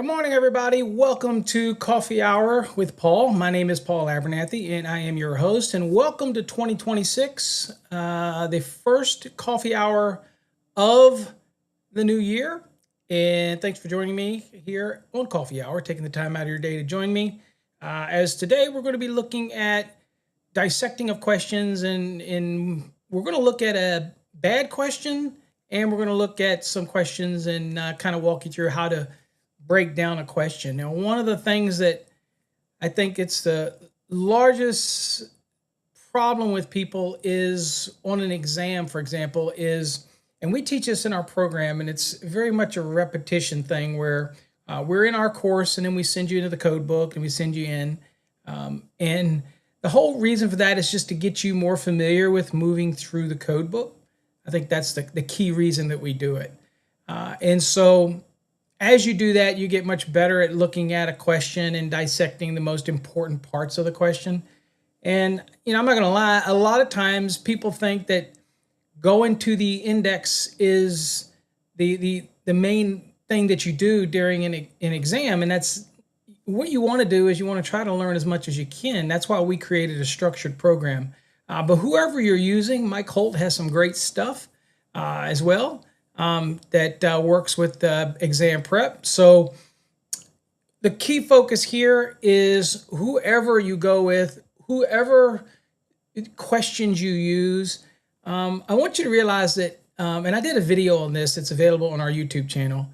Good morning, everybody. Welcome to Coffee Hour with Paul. My name is Paul Abernathy, and I am your host. And welcome to 2026, the first coffee hour of the new year. And thanks for joining me here on Coffee Hour, taking the time out of your day to join me. As today, we're going to be looking at dissecting of questions, and we're going to look at a bad question, and we're going to look at some questions and kind of walk you through how to break down a question. Now, one of the things that I think it's the largest problem with people is on an exam, for example, and we teach this in our program, and it's very much a repetition thing where we're in our course and then we send you into the code book and we send you in. And the whole reason for that is just to get you more familiar with moving through the code book. I think that's the key reason that we do it. And so as you do that, you get much better at looking at a question and dissecting the most important parts of the question. And, I'm not going to lie, a lot of times people think that going to the index is the main thing that you do during an exam. And that's what you want to do is you want to try to learn as much as you can. That's why we created a structured program. But whoever you're using, Mike Holt has some great stuff as well. That works with exam prep. So the key focus here is whoever you go with, whoever questions you use. I want you to realize that, and I did a video on this, it's available on our YouTube channel.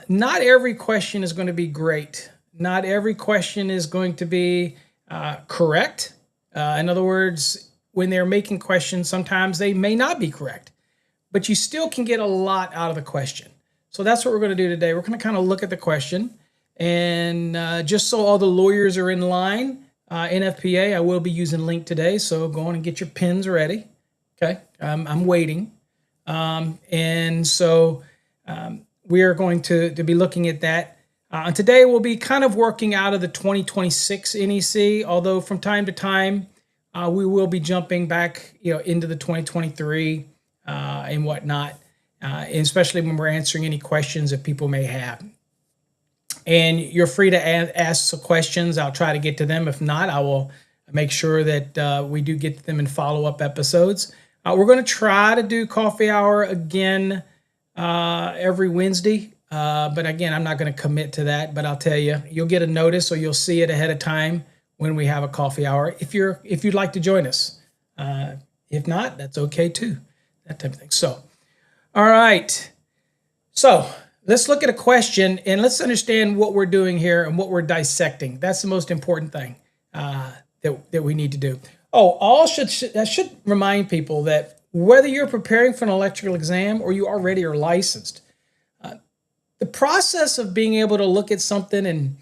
Not every question is going to be great. Not every question is going to be correct. In other words, when they're making questions, sometimes they may not be correct, but you still can get a lot out of the question. So that's what we're going to do today. We're going to kind of look at the question. And just so all the lawyers are in line, NFPA, I will be using link today. So go on and get your pens ready. Okay, I'm waiting. And so we are going to be looking at that. Today we'll be kind of working out of the 2026 NEC, although from time to time we will be jumping back into the 2023 and whatnot, and especially when we're answering any questions that people may have. And you're free to ask some questions. I'll try to get to them. If not, I will make sure that we do get to them in follow-up episodes. We're going to try to do Coffee Hour again every Wednesday. But again, I'm not going to commit to that. But I'll tell you, you'll get a notice or you'll see it ahead of time when we have a Coffee Hour if you'd like to join us. If not, that's okay too. That type of thing. So, all right. So let's look at a question and let's understand what we're doing here and what we're dissecting. That's the most important thing that we need to do. Oh, I should remind people that whether you're preparing for an electrical exam or you already are licensed, the process of being able to look at something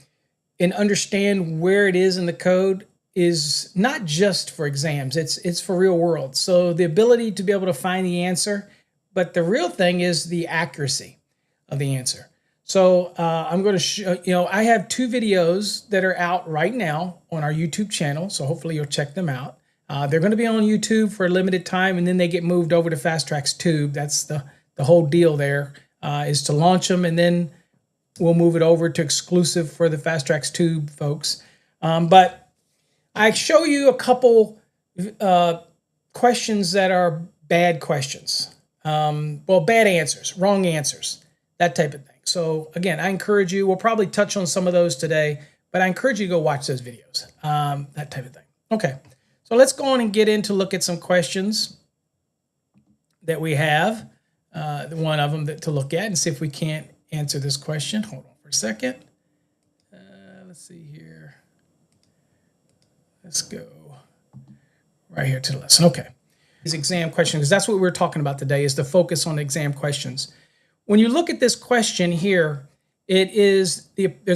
and understand where it is in the code is not just for exams, it's for real world. So the ability to be able to find the answer, but the real thing is the accuracy of the answer. So I'm going to show, I have two videos that are out right now on our YouTube channel. So hopefully you'll check them out. They're going to be on YouTube for a limited time and then they get moved over to Fast Track's Tube. That's the whole deal there, is to launch them and then we'll move it over to exclusive for the Fast Track's Tube folks. But I show you a couple questions that are bad questions. Well, bad answers, wrong answers, that type of thing. So again, I encourage you, we'll probably touch on some of those today, but I encourage you to go watch those videos, that type of thing. Okay, so let's go on and get into look at some questions that we have. One of them to look at and see if we can't answer this question. Hold on for a second. Let's see here. Let's go right here to the lesson. Okay. These exam questions, because that's what we're talking about today, is the focus on exam questions. When you look at this question here, there's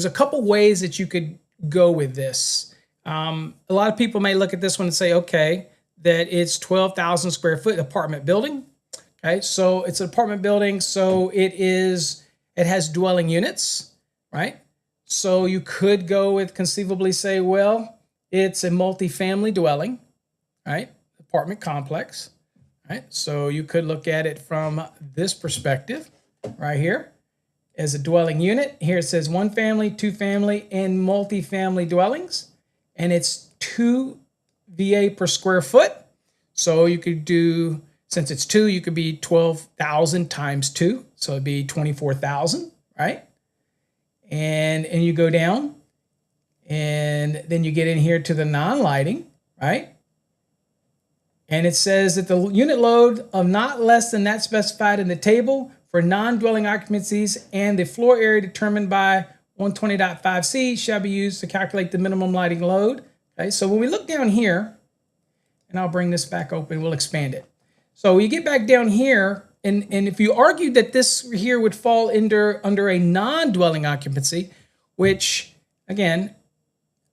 a couple ways that you could go with this. A lot of people may look at this one and say, okay, that it's 12,000 square foot apartment building. Okay, so it's an apartment building, so it has dwelling units, right? So you could go with conceivably say, well, it's a multifamily dwelling, right? Apartment complex, right? So you could look at it from this perspective right here. as a dwelling unit. Here it says 1 family, 2 family, and multifamily dwellings. And it's 2 VA per square foot. So you could do, since it's 2, you could be 12,000 times 2. So it'd be 24,000, right? And you go down, and then you get in here to the non-lighting, right? And it says that the unit load of not less than that specified in the table for non-dwelling occupancies and the floor area determined by 120.5C shall be used to calculate the minimum lighting load. Okay, so when we look down here, and I'll bring this back open, we'll expand it. So you get back down here, and if you argued that this here would fall under a non-dwelling occupancy, which, again,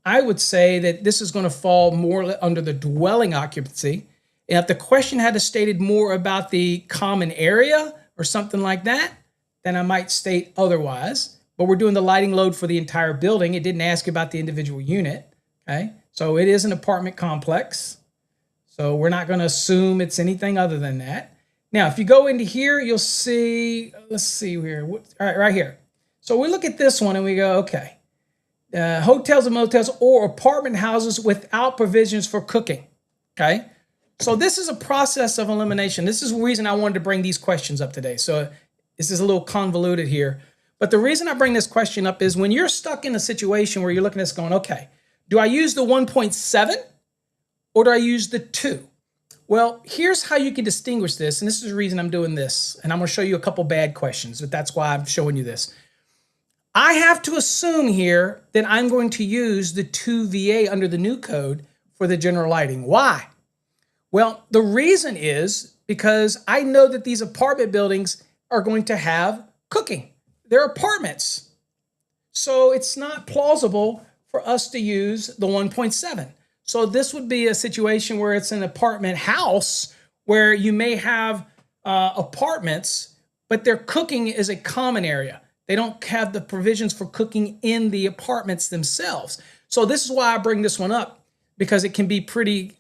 I would say that this is going to fall more under the dwelling occupancy. And if the question had stated more about the common area or something like that, then I might state otherwise. But we're doing the lighting load for the entire building. It didn't ask about the individual unit. Okay, so it is an apartment complex. So we're not going to assume it's anything other than that. Now, if you go into here, you'll see, let's see here. All right here. So we look at this one and we go, okay. Hotels and motels or apartment houses without provisions for cooking. Okay. So this is a process of elimination. This is the reason I wanted to bring these questions up today. So this is a little convoluted here. But the reason I bring this question up is when you're stuck in a situation where you're looking at this going, okay, do I use the 1.7 or do I use the 2? Well, here's how you can distinguish this. And this is the reason I'm doing this. And I'm going to show you a couple bad questions, but that's why I'm showing you this. I have to assume here that I'm going to use the 2 VA under the new code for the general lighting. Why? Well, the reason is because I know that these apartment buildings are going to have cooking. They're apartments. So it's not plausible for us to use the 1.7. So this would be a situation where it's an apartment house where you may have apartments, but their cooking is a common area. They don't have the provisions for cooking in the apartments themselves. So this is why I bring this one up, because it can be pretty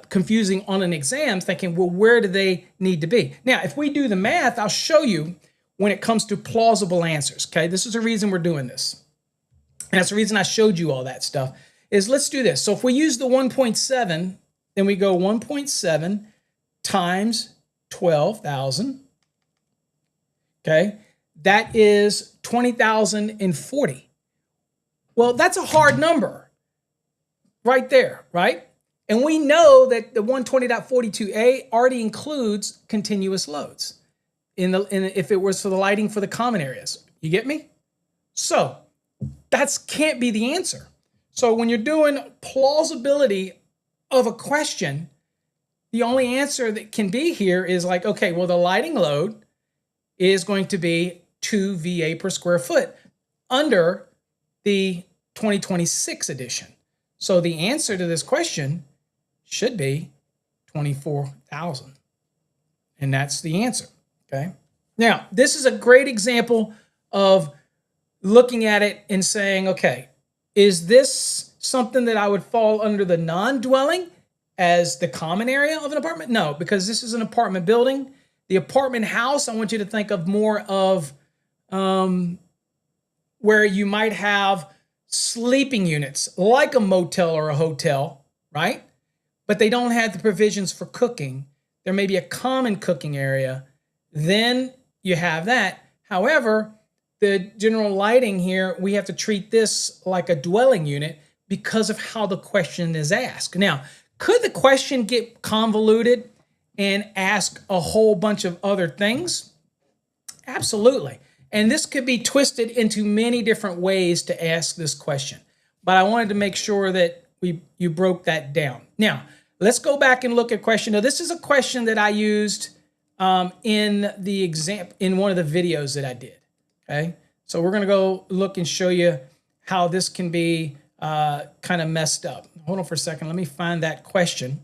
confusing on an exam, thinking, well, where do they need to be? Now, if we do the math, I'll show you when it comes to plausible answers, okay? This is the reason we're doing this. And that's the reason I showed you all that stuff, is let's do this. So if we use the 1.7, then we go 1.7 times 12,000, okay? That is 20,040. Well, that's a hard number right there, right? And we know that the 120.42a already includes continuous loads if it was for the lighting for the common areas. You get me? So that can't be the answer. So when you're doing plausibility of a question, the only answer that can be here is like, okay, well, the lighting load is going to be 2 VA per square foot under the 2026 edition. So the answer to this question should be 24,000. And that's the answer, okay? Now, this is a great example of looking at it and saying, okay, is this something that I would fall under the non-dwelling as the common area of an apartment? No, because this is an apartment building. The apartment house, I want you to think of more of where you might have sleeping units like a motel or a hotel, right? But they don't have the provisions for cooking. There may be a common cooking area. Then you have that. However, the general lighting here, we have to treat this like a dwelling unit because of how the question is asked. Now, could the question get convoluted and ask a whole bunch of other things? Absolutely. And this could be twisted into many different ways to ask this question. But I wanted to make sure that you broke that down. Now, let's go back and look at question. Now, this is a question that I used in the exam in one of the videos that I did. Okay, so we're going to go look and show you how this can be kind of messed up. Hold on for a second. Let me find that question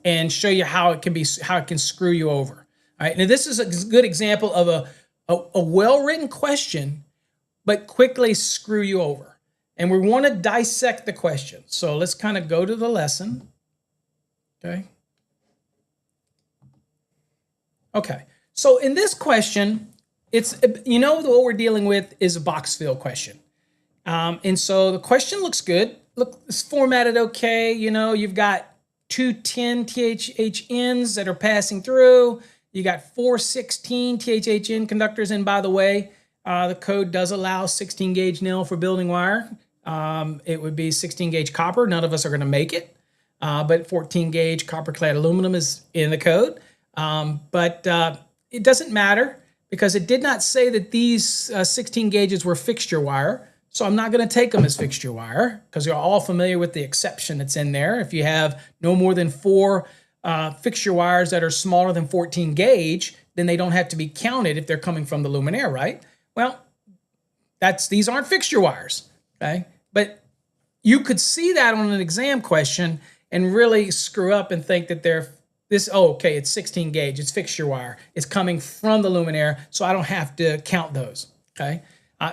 and show you how it can screw you over. All right, now this is a good example of a well-written question, but quickly screw you over. And we want to dissect the question. So let's kind of go to the lesson. Okay. Okay. So in this question, It's, what we're dealing with is a box fill question. And so the question looks good. Look, it's formatted okay. You've got 210 THHNs that are passing through. You got 416 THHN conductors. And by the way, the code does allow 16 gauge nil for building wire. It would be 16 gauge copper. None of us are going to make it. But 14 gauge copper clad aluminum is in the code. But it doesn't matter because it did not say that these 16 gauges were fixture wire. So I'm not going to take them as fixture wire because you're all familiar with the exception that's in there. If you have no more than 4 fixture wires that are smaller than 14 gauge, then they don't have to be counted if they're coming from the luminaire, right? Well, these aren't fixture wires, okay? But you could see that on an exam question and really screw up and think that it's 16 gauge, it's fixture wire, it's coming from the luminaire, so I don't have to count those, okay?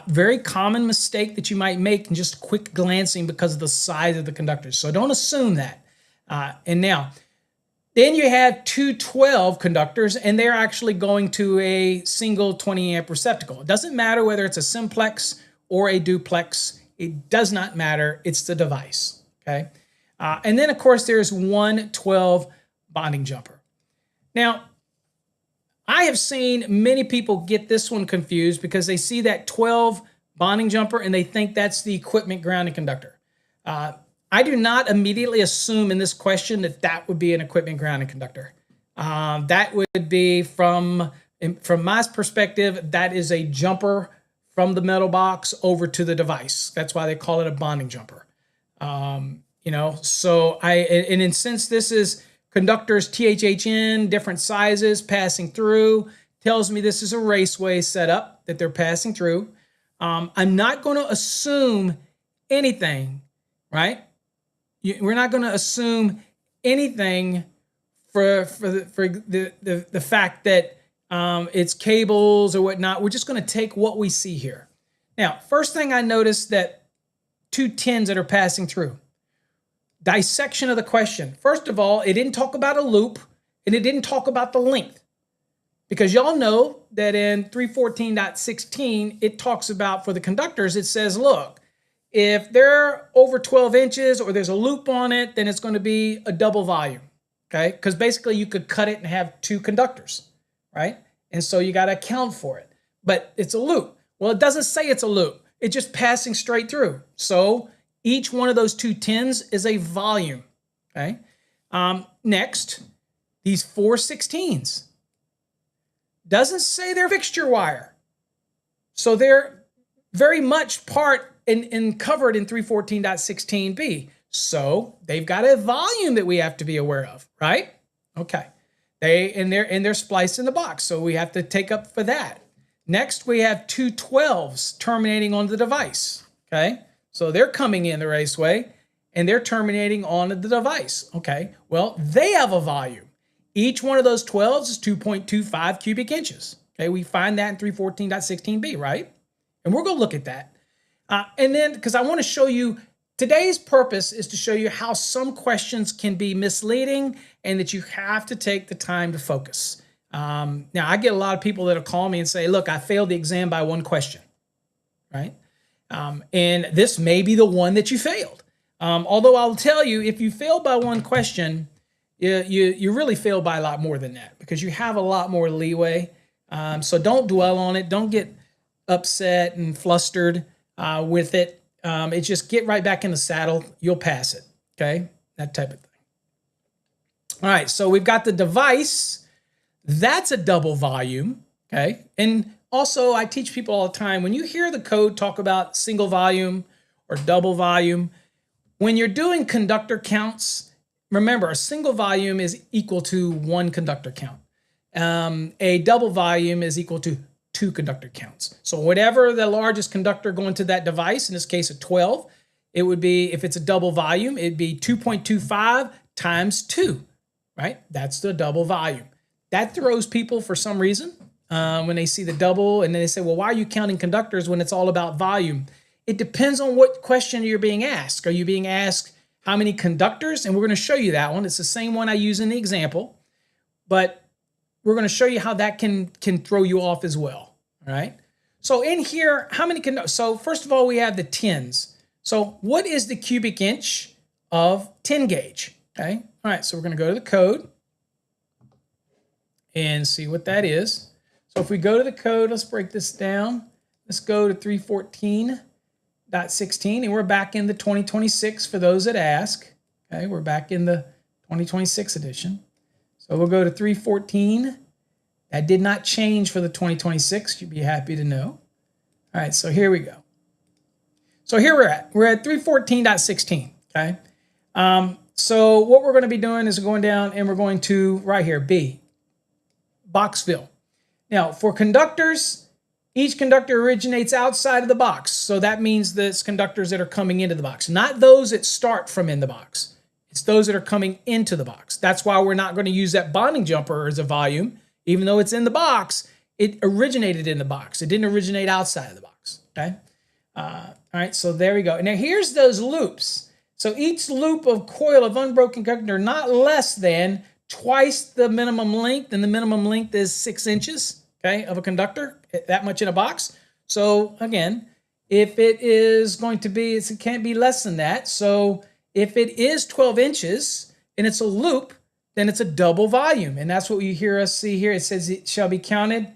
Very common mistake that you might make in just quick glancing because of the size of the conductors. So don't assume that. And now, then you have 212 conductors, and they're actually going to a single 20 amp receptacle. It doesn't matter whether it's a simplex or a duplex. It does not matter. It's the device, okay? And then, of course, there's 112 bonding jumper. Now, I have seen many people get this one confused because they see that 12 bonding jumper and they think that's the equipment grounding conductor. I do not immediately assume in this question that would be an equipment grounding conductor. That would be from my perspective, that is a jumper from the metal box over to the device. That's why they call it a bonding jumper. Since this is conductors THHN, different sizes passing through, tells me this is a raceway setup that they're passing through. I'm not going to assume anything, right? We're not going to assume anything for the fact that it's cables or whatnot. We're just going to take what we see here. Now, first thing I noticed that 210s that are passing through. Dissection of the question. First of all, it didn't talk about a loop and it didn't talk about the length because y'all know that in 314.16, it talks about for the conductors, it says, look, if they're over 12 inches or there's a loop on it, then it's going to be a double volume, okay? Because basically you could cut it and have 2 conductors, right? And so you got to account for it, but it's a loop. Well, it doesn't say it's a loop. It's just passing straight through. So each one of those 210s is a volume, okay? Next, these 416s. Doesn't say they're fixture wire. So they're very much part and covered in 314.16b. So they've got a volume that we have to be aware of, right? Okay. They're spliced in the box, so we have to take up for that. Next, we have 212s terminating on the device, okay? So they're coming in the raceway and they're terminating on the device. Okay, well, they have a volume. Each one of those 12s is 2.25 cubic inches. Okay, we find that in 314.16b, right? And we're going to look at that. And then, because I want to show you, today's purpose is to show you how some questions can be misleading and that you have to take the time to focus. Now, I get a lot of people that'll call me and say, look, I failed the exam by 1 question, right? And this may be the one that you failed. Although I'll tell you, if you failed by 1 question, you really failed by a lot more than that because you have a lot more leeway. So don't dwell on it. Don't get upset and flustered with it. It's just get right back in the saddle. You'll pass it. Okay? That type of thing. All right. So we've got the device. That's a double volume. Okay? And also, I teach people all the time, when you hear the code talk about single volume or double volume, when you're doing conductor counts, remember, a single volume is equal to 1 conductor count. A double volume is equal to 2 conductor counts. So whatever the largest conductor going to that device, in this case a 12, it would be, if it's a double volume, it'd be 2.25 times 2, right? That's the double volume. That throws people for some reason. When they see the double and then they say, well, why are you counting conductors when it's all about volume? It depends on what question you're being asked. Are you being asked how many conductors? And we're going to show you that one. It's the same one I use in the example, but we're going to show you how that can throw you off as well. All right. So in here, how many so first of all, we have the tens. So what is the cubic inch of 10 gauge? Okay. All right. So we're going to go to the code and see what that is. So if we go to the code, let's break this down. Let's go to 314.16, and we're back in the 2026 for those that ask. Okay, we're back in the 2026 edition. So we'll go to 314. That did not change for the 2026. You'd be happy to know. All right, so here we go. So here we're at 314.16. Okay. So what we're going to be doing is going down and we're going to right here, B, box fill. Now for conductors, each conductor originates outside of the box. So that means that it's conductors that are coming into the box, not those that start from in the box. It's those that are coming into the box. That's why we're not going to use that bonding jumper as a volume. Even though it's in the box, it originated in the box. It didn't originate outside of the box, okay? All right, so there we go. Now here's those loops. So each loop of coil of unbroken conductor not less than twice the minimum length, and the minimum length is 6 inches, okay, of a conductor, that much in a box. So again, if it is going to be, it can't be less than that. So if it is 12 inches and it's a loop, then it's a double volume. And that's what you hear us see here. It says it shall be counted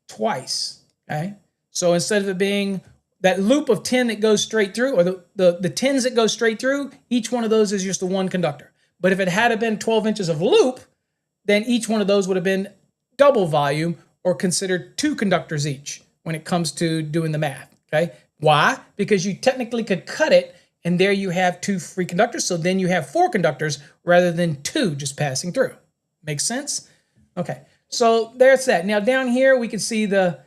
twice, okay? So instead of it being that loop of 10 that goes straight through, or the 10s that go straight through, each one of those is just the one conductor. But if it had been 12 inches of loop, then each one of those would have been double volume, or considered 2 conductors each when it comes to doing the math, okay? Why? Because you technically could cut it, and there you have 2 free conductors, so then you have 4 conductors rather than 2 just passing through. Makes sense? Okay, so there's that. Now down here we can see the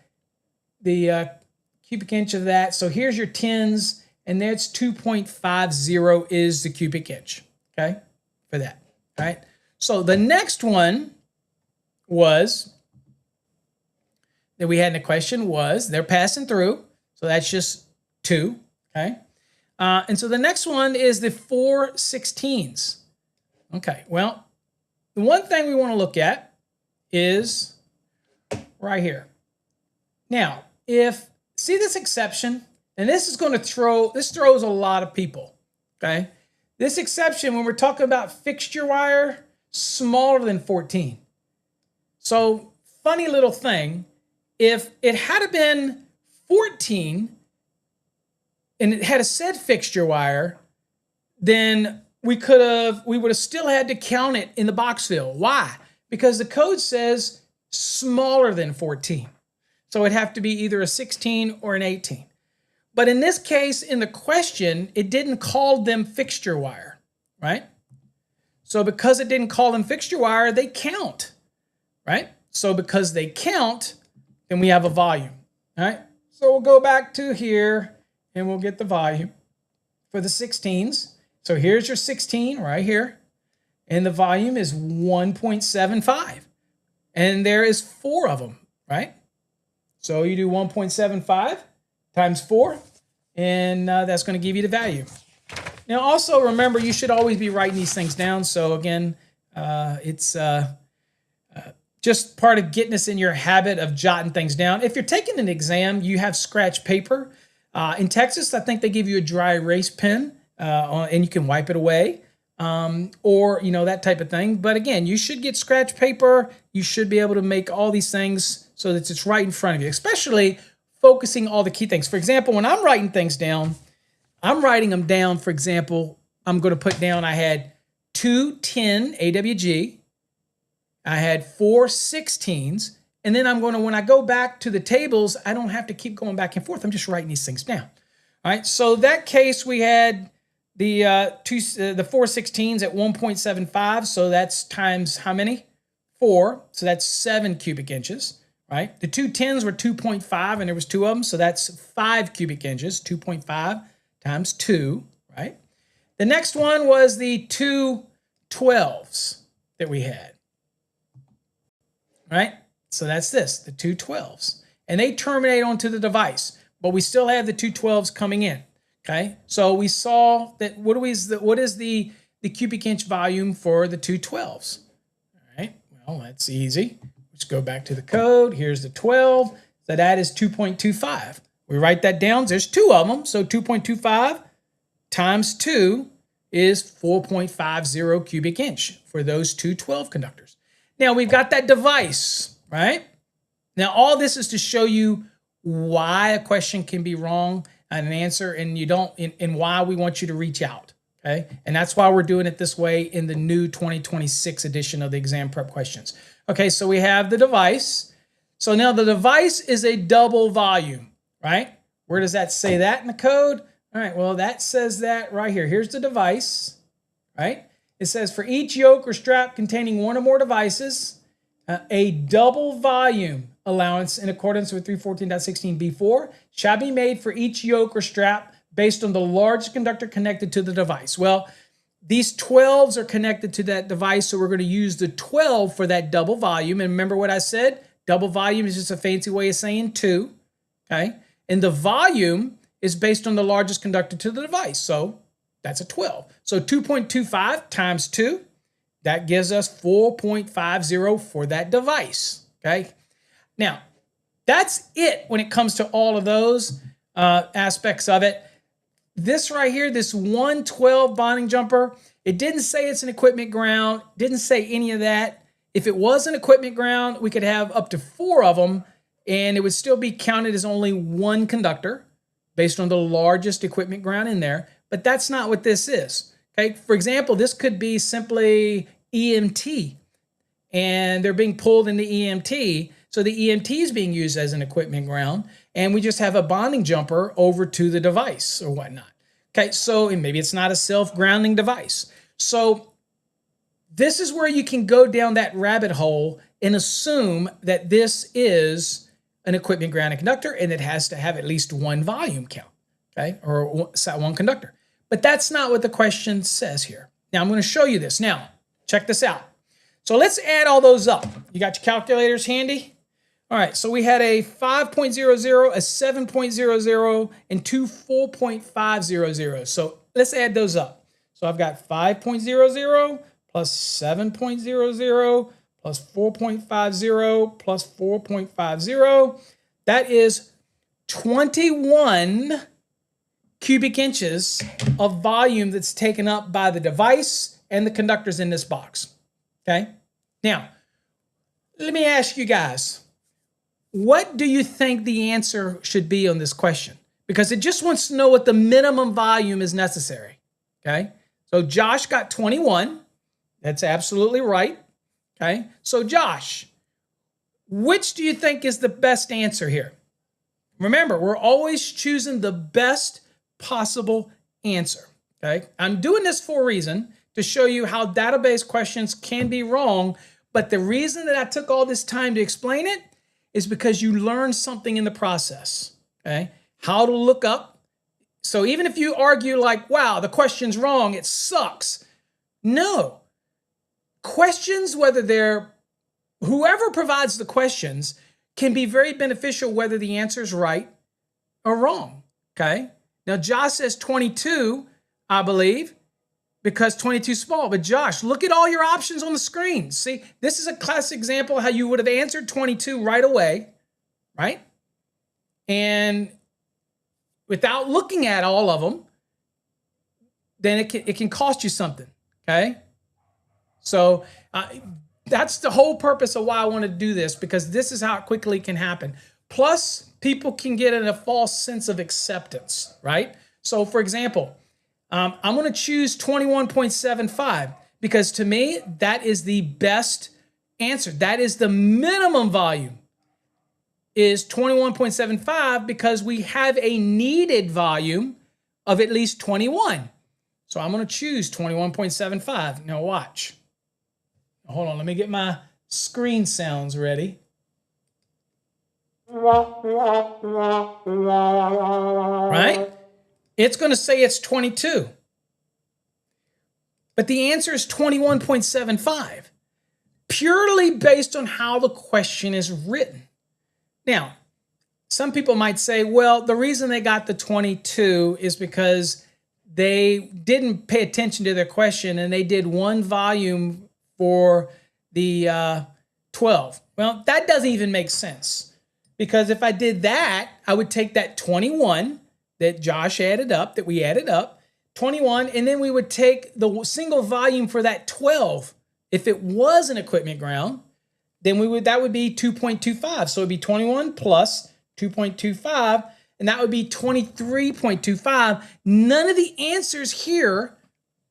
cubic inch of that. So here's your 10s, and that's 2.50 is the cubic inch, okay, for that, all right? So the next one was, that we had in the question was, they're passing through, so that's just 2, okay? And so the next one is the 4/16. Okay, well, the one thing we want to look at is right here. Now, see this exception, and this is going to throws a lot of people, okay? This exception, when we're talking about fixture wire, smaller than 14. So, funny little thing, if it had been 14 and it had a said fixture wire, then we would have still had to count it in the box fill. Why? Because the code says smaller than 14. So it'd have to be either a 16 or an 18. But in this case, in the question, it didn't call them fixture wire, right? So because it didn't call them fixture wire, they count, right? So because they count, then we have a volume, all right? So we'll go back to here and we'll get the volume for the 16s. So here's your 16 right here, and the volume is 1.75, and there is 4 of them, right? So you do 1.75 times 4, and that's going to give you the value. Now also remember, you should always be writing these things down. So again, it's just part of getting us in your habit of jotting things down. If you're taking an exam, you have scratch paper. In Texas, I think they give you a dry erase pen, and you can wipe it away, or that type of thing. But again, you should get scratch paper. You should be able to make all these things so that it's right in front of you, especially focusing all the key things. For example, when I'm writing things down, I'm writing them down. For example, I'm going to put down, I had 210 AWG. I had 4/16s. And then I'm going to, when I go back to the tables, I don't have to keep going back and forth. I'm just writing these things down. All right. So that case, we had the 4/16s at 1.75. So that's times how many? 4. So that's 7 cubic inches, right? The 210s were 2.5, and there was 2 of them. So that's 5 cubic inches, 2.5 times 2, right? The next one was the 212s that we had, right? So that's this, the 212s. And they terminate onto the device, but we still have the 212s coming in, okay? So we saw that what is the cubic inch volume for the 212s? All right, well, that's easy. Let's go back to the code. Here's the 12. So that is 2.25. We write that down. There's two of them. So 2.25 times 2 is 4.50 cubic inch for those two 12 conductors. Now we've got that device, right? Now all this is to show you why a question can be wrong and an answer, and you don't, and why we want you to reach out, okay? And that's why we're doing it this way in the new 2026 edition of the exam prep questions. Okay, so we have the device. So now the device is a double volume, right? Where does that say that in the code? All right, well, that says that right here. Here's the device, right? It says for each yoke or strap containing one or more devices, a double volume allowance in accordance with 314.16b4 shall be made for each yoke or strap based on the largest conductor connected to the device. Well, these 12s are connected to that device, so we're going to use the 12 for that double volume. And remember what I said? Double volume is just a fancy way of saying 2, okay? And the volume is based on the largest conductor to the device, so that's a 12. So 2.25 times 2, that gives us 4.50 for that device, okay? Now, that's it when it comes to all of those aspects of it. This right here, this 112 bonding jumper, it didn't say it's an equipment ground, didn't say any of that. If it was an equipment ground, we could have up to 4 of them, and it would still be counted as only one conductor based on the largest equipment ground in there. But that's not what this is. Okay, for example, this could be simply EMT, and they're being pulled into EMT. So the EMT is being used as an equipment ground, and we just have a bonding jumper over to the device or whatnot. Okay, so and maybe it's not a self-grounding device. So this is where you can go down that rabbit hole and assume that this is an equipment grounding conductor and it has to have at least one volume count, okay, or one conductor. But that's not what the question says here. Now I'm going to show you this. Now, check this out. So let's add all those up. You got your calculators handy? All right, so we had a 5.00, a 7.00, and two 4.500. So let's add those up. So I've got 5.00 plus 7.00 plus 4.50 plus 4.50. That is 21 cubic inches of volume that's taken up by the device and the conductors in this box. Okay? Now, let me ask you guys, what do you think the answer should be on this question? Because it just wants to know what the minimum volume is necessary. Okay? So Josh got 21. That's absolutely right. Okay? So Josh, which do you think is the best answer here? Remember, we're always choosing the best possible answer. Okay? I'm doing this for a reason, to show you how database questions can be wrong, but the reason that I took all this time to explain it is because you learn something in the process, okay? How to look up. So even if you argue like, wow, the question's wrong, it sucks. No. Questions, whether they're, whoever provides the questions can be very beneficial whether the answer is right or wrong, okay? Now, Josh says 22, I believe, because 22 is small. But Josh, look at all your options on the screen. See, this is a classic example of how you would have answered 22 right away, right? And without looking at all of them, then it can cost you something, okay? So that's the whole purpose of why I want to do this, because this is how quickly it can happen. Plus, people can get in a false sense of acceptance, right? So, for example, I'm going to choose 21.75 because to me, that is the best answer. That is the minimum volume is 21.75 because we have a needed volume of at least 21. So I'm going to choose 21.75. Now watch. Hold on, let me get my screen sounds ready. Right? It's going to say it's 22. But the answer is 21.75, purely based on how the question is written. Now, some people might say, well, the reason they got the 22 is because they didn't pay attention to their question and they did one volume for the 12. Well, that doesn't even make sense, because if I did that, I would take that 21 that Josh added up, that we added up, 21, and then we would take the single volume for that 12. If it was an equipment ground, then that would be 2.25. So it'd be 21 plus 2.25, and that would be 23.25. None of the answers here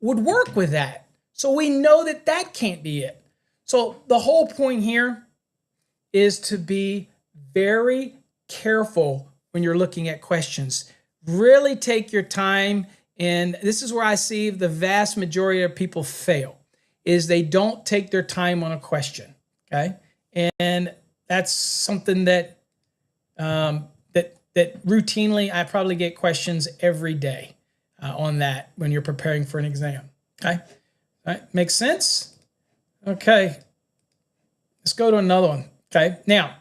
would work with that. So we know that that can't be it. So the whole point here is to be very careful when you're looking at questions. Really take your time, and this is where I see the vast majority of people fail, is they don't take their time on a question, okay? And that's something that that routinely I probably get questions every day on that when you're preparing for an exam, okay? All right, makes sense? Okay, let's go to another one, okay? Now,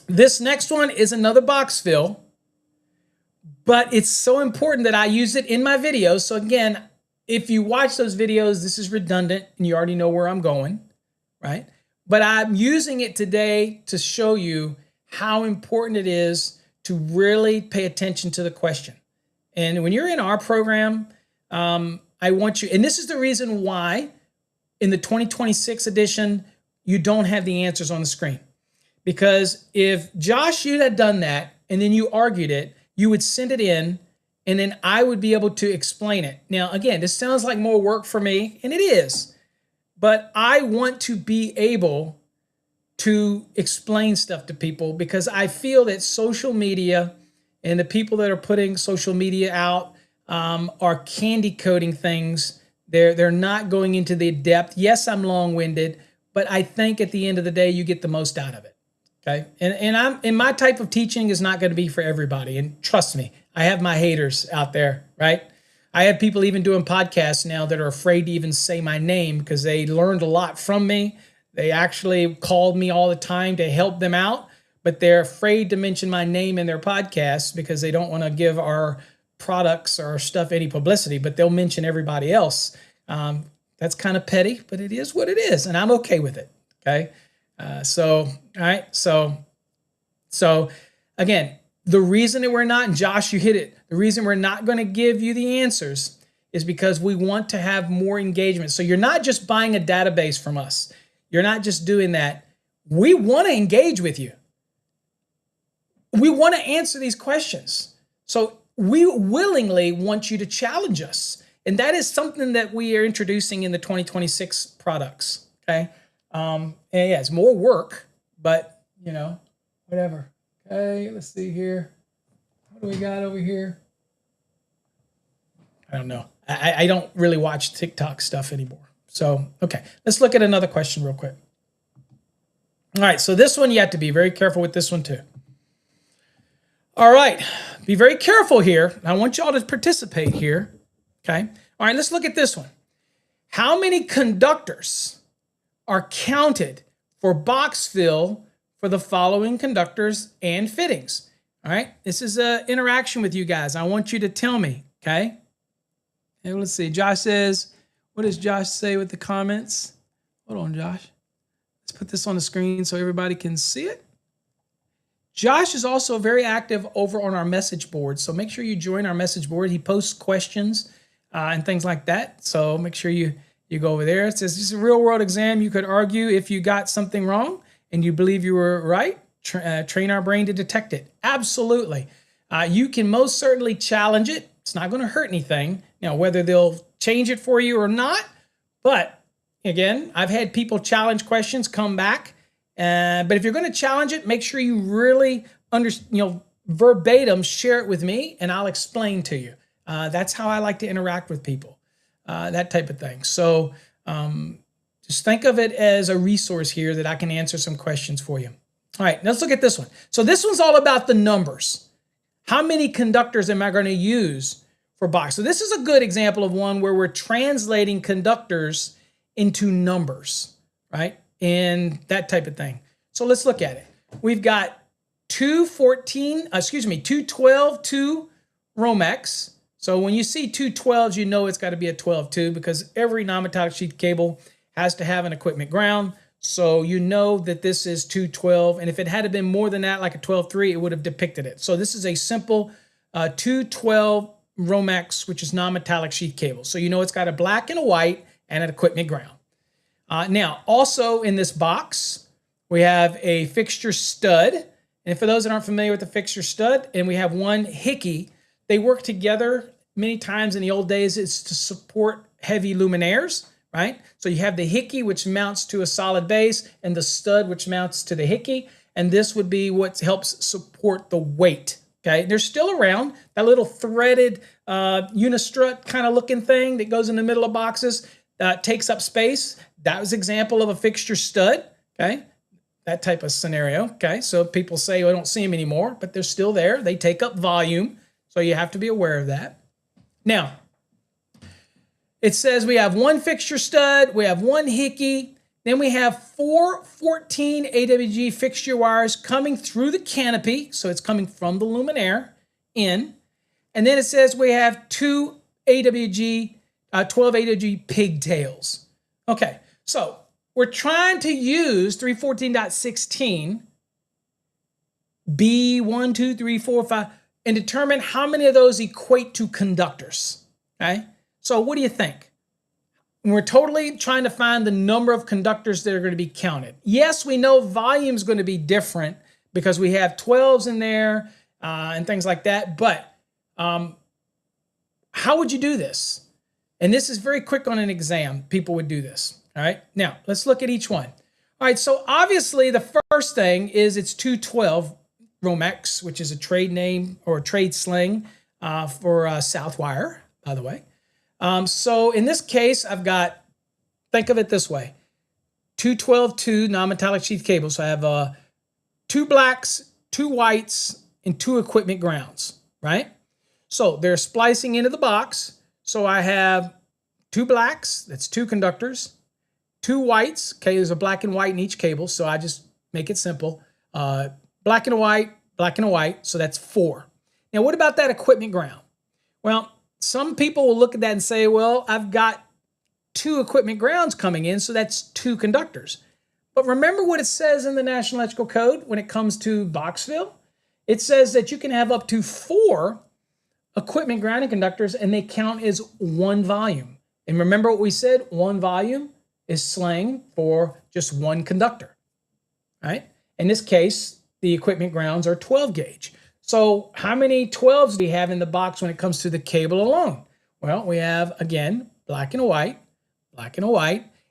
this next one is another box fill, but it's so important that I use it in my videos. So again, if you watch those videos, this is redundant and you already know where I'm going, right? But I'm using it today to show you how important it is to really pay attention to the question. And when you're in our program, I want you, and this is the reason why in the 2026 edition, you don't have the answers on the screen. Because if Josh, you had done that and then you argued it, you would send it in and then I would be able to explain it. Now, again, this sounds like more work for me, and it is, but I want to be able to explain stuff to people, because I feel that social media and the people that are putting social media out are candy coating things. They're not going into the depth. Yes, I'm long-winded, but I think at the end of the day, you get the most out of it. Okay, and my type of teaching is not going to be for everybody. And trust me, I have my haters out there, right? I have people even doing podcasts now that are afraid to even say my name because they learned a lot from me. They actually called me all the time to help them out, but they're afraid to mention my name in their podcasts because they don't want to give our products or our stuff any publicity, but they'll mention everybody else. That's kind of petty, but it is what it is, and I'm okay with it, okay? All right. So again, the reason that we're not, and Josh, you hit it, the reason we're not going to give you the answers is because we want to have more engagement. So you're not just buying a database from us. You're not just doing that. We want to engage with you. We want to answer these questions. So we willingly want you to challenge us. And that is something that we are introducing in the 2026 products. Okay. And yeah, it's more work, but you know, whatever. Okay, let's see here. What do we got over here? I don't know. I don't really watch TikTok stuff anymore. So, okay, let's look at another question real quick. All right, so this one, you have to be very careful with this one too. All right, be very careful here. I want y'all to participate here, okay? All right, let's look at this one. How many conductors are counted for box fill for the following conductors and fittings? All right, this is an interaction with you guys. I want you to tell me, okay? And let's see, Josh says, what does Josh say with the comments? Hold on, Josh. Let's put this on the screen so everybody can see it. Josh is also very active over on our message board, so make sure you join our message board. He posts questions and things like that, so make sure you go over there. It says, this is a real world exam. You could argue if you got something wrong and you believe you were right, train our brain to detect it. Absolutely. You can most certainly challenge it. It's not going to hurt anything. You know, whether they'll change it for you or not. But again, I've had people challenge questions, come back. But if you're going to challenge it, make sure you really verbatim share it with me, and I'll explain to you. That's how I like to interact with people, that type of thing. So just think of it as a resource here that I can answer some questions for you. All right, let's look at this one. So this one's all about the numbers. How many conductors am I going to use for box? So this is a good example of one where we're translating conductors into numbers, right? And that type of thing. So let's look at it. We've got two 12, 2 Romex. So when you see 2 12s, you know it's got to be a 12-2 because every non-metallic sheath cable has to have an equipment ground. So you know that this is 212. And if it had been more than that, like a 12-3, it would have depicted it. So this is a simple 212 Romex, which is non-metallic sheath cable. So you know it's got a black and a white and an equipment ground. Now, also in this box, we have a fixture stud. And for those that aren't familiar with the fixture stud, and we have one hickey, they work together many times in the old days. It's to support heavy luminaires, right? So you have the hickey, which mounts to a solid base, and the stud, which mounts to the hickey. And this would be what helps support the weight, okay? They're still around. That little threaded unistrut kind of looking thing that goes in the middle of boxes takes up space. That was an example of a fixture stud, okay? That type of scenario, okay? So people say, well, I don't see them anymore, but they're still there. They take up volume, so you have to be aware of that. Now, it says we have one fixture stud, we have one hickey, then we have 4 14 AWG fixture wires coming through the canopy, so it's coming from the luminaire in, and then it says we have 2 AWG, 12 AWG pigtails. Okay, so we're trying to use 314.16 B1, 2, 3, 4, 5 and determine how many of those equate to conductors. Okay, so what do you think? We're totally trying to find the number of conductors that are going to be counted. Yes, we know volume is going to be different because we have 12s in there and things like that, but how would you do this? And this is very quick on an exam. People would do this. All right. Now, let's look at each one. All right. So obviously, the first thing is it's 212 Romex, which is a trade name or a trade slang for Southwire, by the way. So in this case, I've got, think of it this way, 212-2 non-metallic sheath cables. So I have 2 blacks, 2 whites, and 2 equipment grounds, right? So they're splicing into the box. So I have 2 blacks, that's 2 conductors, 2 whites, okay, there's a black and white in each cable, so I just make it simple. Black and a white, so that's 4. Now, what about that equipment ground? Well, some people will look at that and say, well, I've got 2 equipment grounds coming in, so that's 2 conductors. But remember what it says in the National Electrical Code when it comes to box fill? It says that you can have up to 4 equipment grounding conductors, and they count as 1 volume. And remember what we said? 1 volume is slang for just 1 conductor, right? In this case, the equipment grounds are 12 gauge. So how many 12s do we have in the box when it comes to the cable alone? Well, we have, again, black and a white,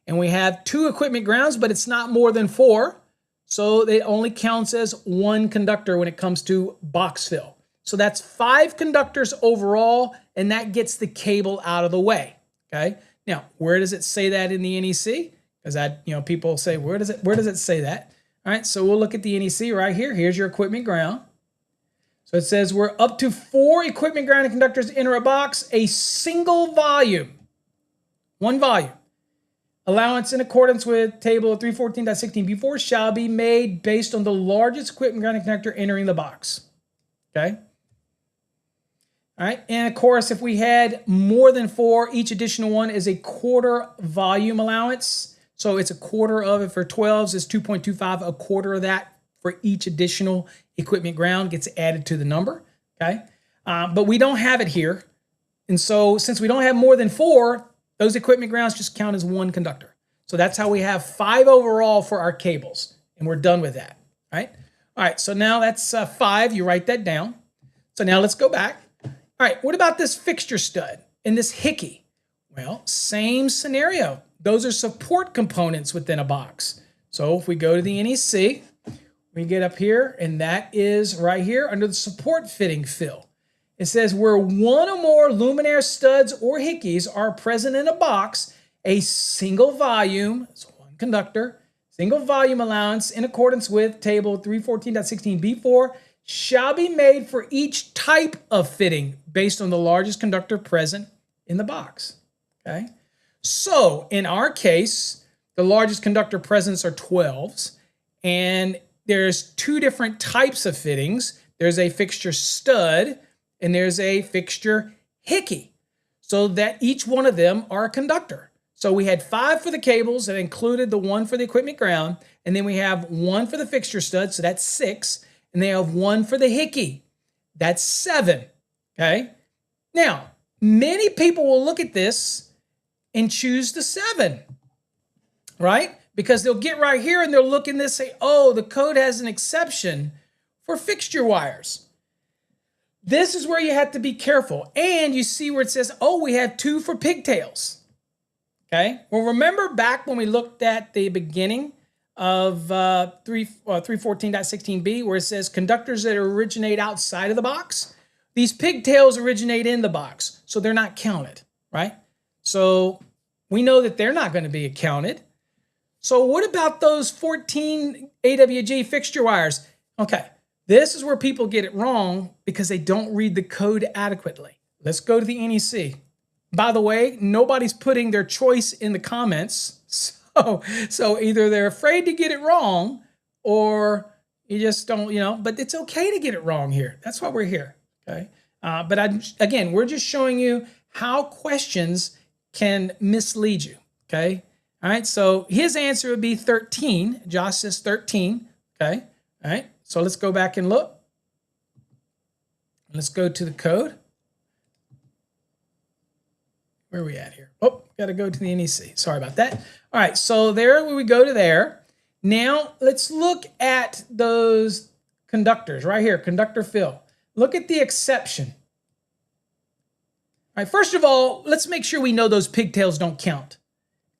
and we have 2 equipment grounds, but it's not more than 4. So it only counts as 1 conductor when it comes to box fill. So that's 5 conductors overall, and that gets the cable out of the way, okay? Now, where does it say that in the NEC? Because people say, where does it say that? All right, so we'll look at the NEC right here. Here's your equipment ground. So it says we're up to 4 equipment grounding conductors enter a box, a single volume, 1 volume. Allowance in accordance with table 314.16b4 shall be made based on the largest equipment grounding conductor entering the box, okay? All right, and of course, if we had more than 4, each additional one is a quarter volume allowance. So it's a quarter of it for 12s is 2.25, a quarter of that for each additional equipment ground gets added to the number, okay? But we don't have it here. And so since we don't have more than 4, those equipment grounds just count as 1 conductor. So that's how we have 5 overall for our cables, and we're done with that, right? All right, so now that's 5. You write that down. So now let's go back. All right, what about this fixture stud and this hickey? Well, same scenario. Those are support components within a box. So if we go to the NEC, we get up here, and that is right here under the support fitting fill. It says where 1 or more luminaire studs or hickeys are present in a box, a single volume, so 1 conductor, single volume allowance in accordance with table 314.16b4 shall be made for each type of fitting based on the largest conductor present in the box, okay? So in our case, the largest conductor presents are 12s, and there's 2 different types of fittings. There's a fixture stud, and there's a fixture hickey, so that each one of them are a conductor. So we had 5 for the cables that included the 1 for the equipment ground. And then we have 1 for the fixture stud. So that's 6. And they have 1 for the hickey. That's 7. Okay. Now, many people will look at this and choose the 7, right? Because they'll get right here and they'll look in this and say, oh, the code has an exception for fixture wires. This is where you have to be careful. And you see where it says, oh, we have 2 for pigtails. Okay. Well, remember back when we looked at the beginning of 314.16b, where it says conductors that originate outside of the box, these pigtails originate in the box, so they're not counted, right? So we know that they're not going to be counted. So what about those 14 AWG fixture wires? Okay, this is where people get it wrong because they don't read the code adequately. Let's go to the NEC. By the way, nobody's putting their choice in the comments. So either they're afraid to get it wrong or you just don't, but it's okay to get it wrong here. That's why we're here, okay? But again, we're just showing you how questions can mislead you, okay? All right, so his answer would be 13. Josh says 13, okay? All right, so let's go back and look. Let's go to the code. Where are we at here? Oh, got to go to the NEC. Sorry about that. All right, so there we go to there. Now let's look at those conductors right here, conductor fill. Look at the exception. All right, first of all, let's make sure we know those pigtails don't count,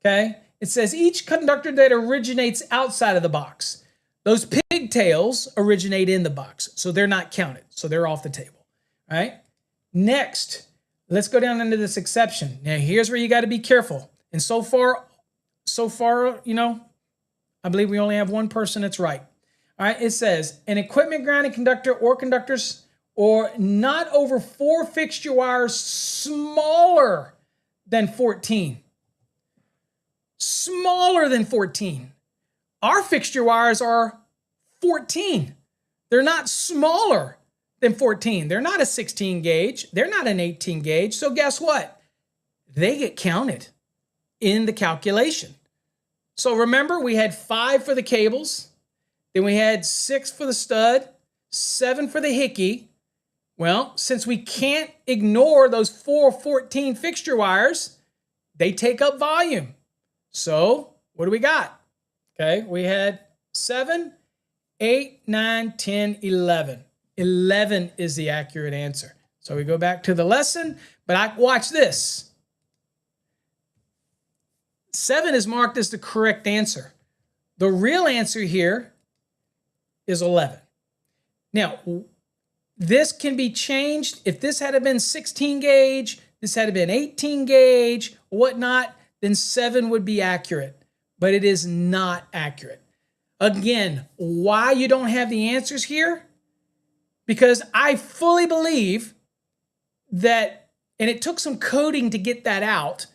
okay? It says each conductor that originates outside of the box. Those pigtails originate in the box, so they're not counted, so they're off the table, all right? Next, let's go down into this exception. Now, here's where you got to be careful. And so far, I believe we only have one person that's right. All right, it says an equipment grounding conductor or conductors or not over 4 fixture wires smaller than 14. Smaller than 14. Our fixture wires are 14. They're not smaller than 14. They're not a 16 gauge. They're not an 18 gauge. So guess what? They get counted in the calculation. So remember, we had 5 for the cables. Then we had 6 for the stud, 7 for the hickey. Well, since we can't ignore those 4 14 fixture wires, they take up volume. So what do we got? Okay, we had 7, 8, 9, 10, 11. 11 is the accurate answer. So we go back to the lesson, but watch this. 7 is marked as the correct answer. The real answer here is 11. Now, this can be changed. If this had been 16 gauge, this had been 18 gauge, whatnot, then 7 would be accurate, but it is not accurate. Again, why you don't have the answers here? Because I fully believe that, and it took some coding to get that out,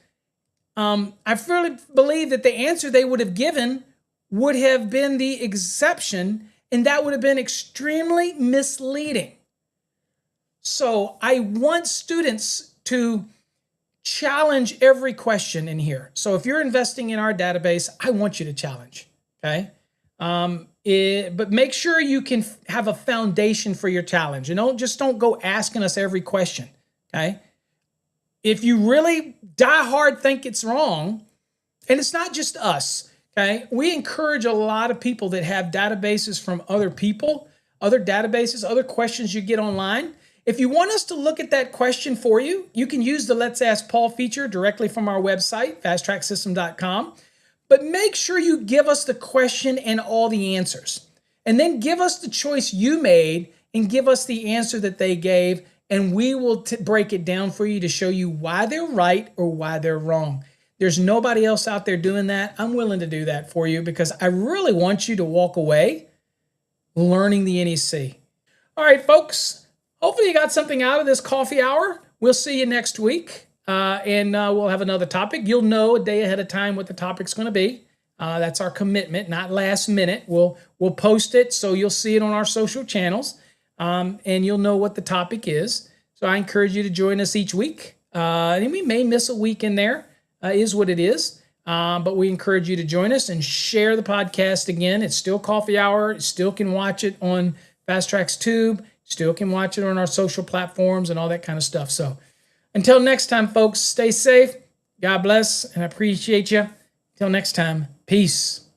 I fully believe that the answer they would have given would have been the exception, and that would have been extremely misleading. So I want students to challenge every question in here. So if you're investing in our database, I want you to challenge, okay? But make sure you can have a foundation for your challenge. And don't go asking us every question, okay? If you really die hard think it's wrong, and it's not just us, okay? We encourage a lot of people that have databases from other people, other databases, other questions you get online. If you want us to look at that question for you, you can use the Let's Ask Paul feature directly from our website, fasttracksystem.com. But make sure you give us the question and all the answers. And then give us the choice you made and give us the answer that they gave. And we will break it down for you to show you why they're right or why they're wrong. There's nobody else out there doing that. I'm willing to do that for you because I really want you to walk away learning the NEC. All right, folks. Hopefully you got something out of this coffee hour. We'll see you next week. And we'll have another topic. You'll know a day ahead of time what the topic's going to be. That's our commitment, not last minute. We'll post it so you'll see it on our social channels, and you'll know what the topic is. So I encourage you to join us each week. And we may miss a week in there, is what it is. But we encourage you to join us and share the podcast again. It's still Coffee Hour. You still can watch it on Fast Track's Tube. Still can watch it on our social platforms and all that kind of stuff. So until next time, folks, stay safe. God bless, and I appreciate you. Until next time, peace.